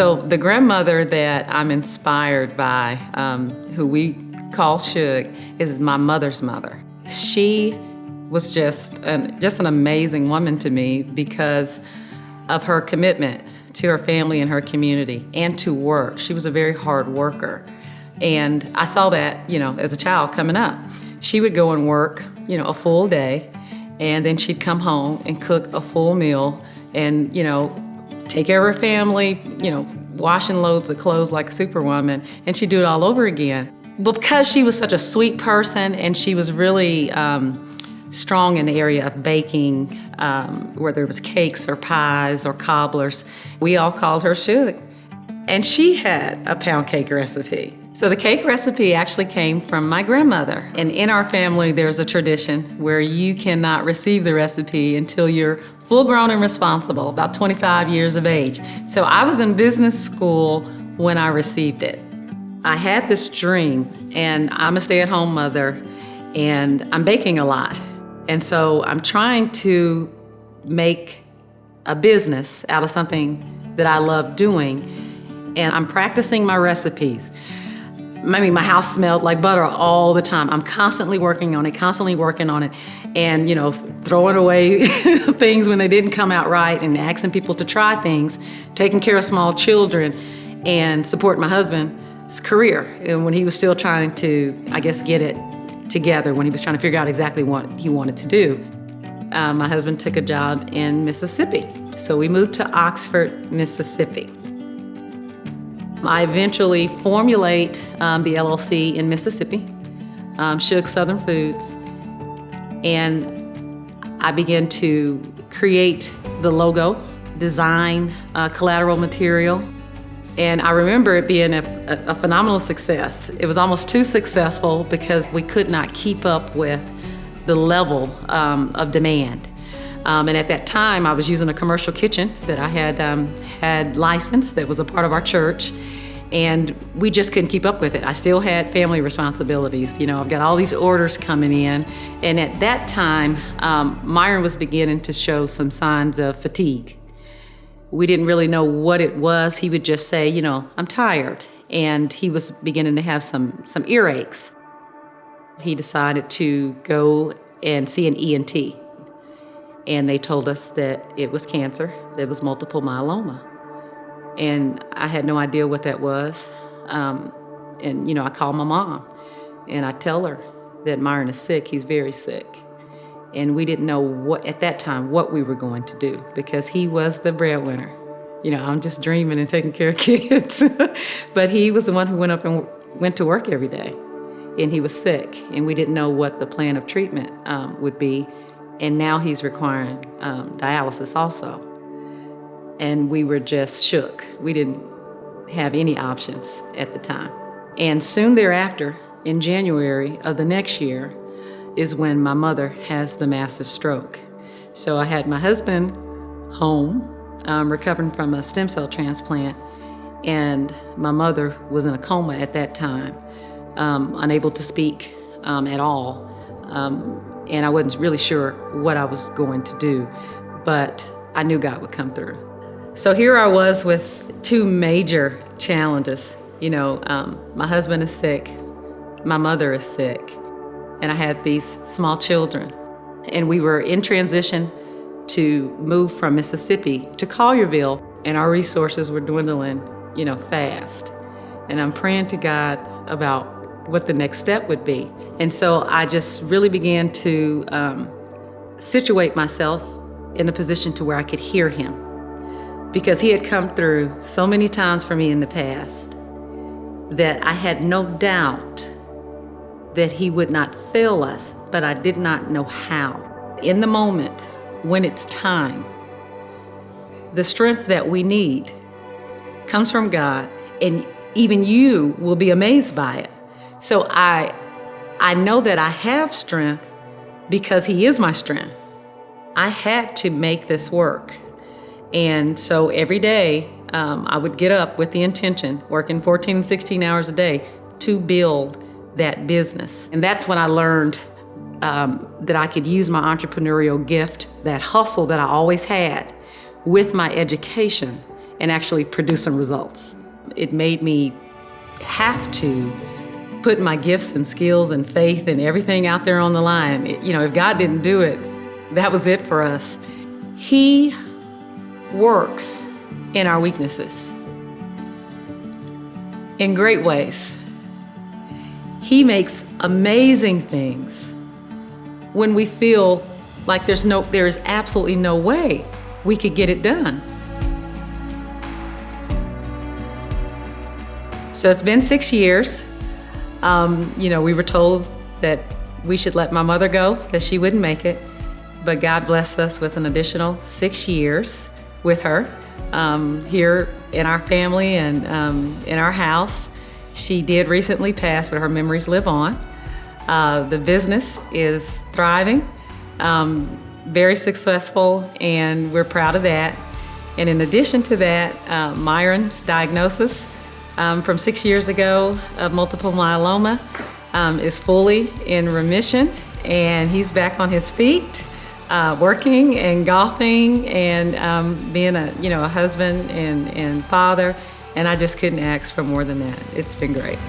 So the grandmother that I'm inspired by, who we call Shug, is my mother's mother. She was just an amazing woman to me because of her commitment to her family and her community and to work. She was a very hard worker. And I saw that, as a child coming up. She would go and work, a full day, and then she'd come home and cook a full meal and, take care of her family, washing loads of clothes like a superwoman, and she'd do it all over again. But because she was such a sweet person and she was really strong in the area of baking, whether it was cakes or pies or cobblers, we all called her Shug. And she had a pound cake recipe. So the cake recipe actually came from my grandmother. And in our family, there's a tradition where you cannot receive the recipe until you're full grown and responsible, about 25 years of age. So I was in business school when I received it. I had this dream, and I'm a stay-at-home mother, and I'm baking a lot. And so I'm trying to make a business out of something that I love doing, and I'm practicing my recipes. My house smelled like butter all the time. I'm constantly working on it, and throwing away things when they didn't come out right, and asking people to try things, taking care of small children, and supporting my husband's career. And when he was still trying to, get it together, when he was trying to figure out exactly what he wanted to do. My husband took a job in Mississippi, so we moved to Oxford, Mississippi. I eventually formulate the LLC in Mississippi, Shug Southern Foods, and I begin to create the logo, design collateral material, and I remember it being a phenomenal success. It was almost too successful because we could not keep up with the level of demand. And at that time, I was using a commercial kitchen that I had licensed that was a part of our church, and we just couldn't keep up with it. I still had family responsibilities. I've got all these orders coming in, and at that time, Myron was beginning to show some signs of fatigue. We didn't really know what it was. He would just say, I'm tired, and he was beginning to have some earaches. He decided to go and see an ENT. And they told us that it was cancer, that was multiple myeloma. And I had no idea what that was. I called my mom, and I tell her that Myron is sick, he's very sick. And we didn't know at that time what we were going to do because he was the breadwinner. I'm just dreaming and taking care of kids. But he was the one who went to work every day, and he was sick, and we didn't know what the plan of treatment would be. And now he's requiring dialysis also. And we were just shook. We didn't have any options at the time. And soon thereafter, in January of the next year, is when my mother has the massive stroke. So I had my husband home, recovering from a stem cell transplant, and my mother was in a coma at that time, unable to speak at all. And I wasn't really sure what I was going to do, but I knew God would come through. So here I was with two major challenges. My husband is sick, my mother is sick, and I had these small children. And we were in transition to move from Mississippi to Collierville, and our resources were dwindling, fast. And I'm praying to God about what the next step would be. And so I just really began to situate myself in a position to where I could hear him, because he had come through so many times for me in the past that I had no doubt that he would not fail us, but I did not know how. In the moment, when it's time, the strength that we need comes from God, and even you will be amazed by it. So I know that I have strength because he is my strength. I had to make this work. And so every day I would get up with the intention, working 14 and 16 hours a day, to build that business. And that's when I learned that I could use my entrepreneurial gift, that hustle that I always had, with my education, and actually produce some results. It made me have to put my gifts and skills and faith and everything out there on the line. If God didn't do it, that was it for us. He works in our weaknesses in great ways. He makes amazing things when we feel like there is absolutely no way we could get it done. So it's been 6 years. We were told that we should let my mother go, that she wouldn't make it. But God blessed us with an additional 6 years with her here in our family and in our house. She did recently pass, but her memories live on. The business is thriving, very successful, and we're proud of that. And in addition to that, Myron's diagnosis from 6 years ago of multiple myeloma is fully in remission, and he's back on his feet, working and golfing and being a husband and father, and I just couldn't ask for more than that. It's been great.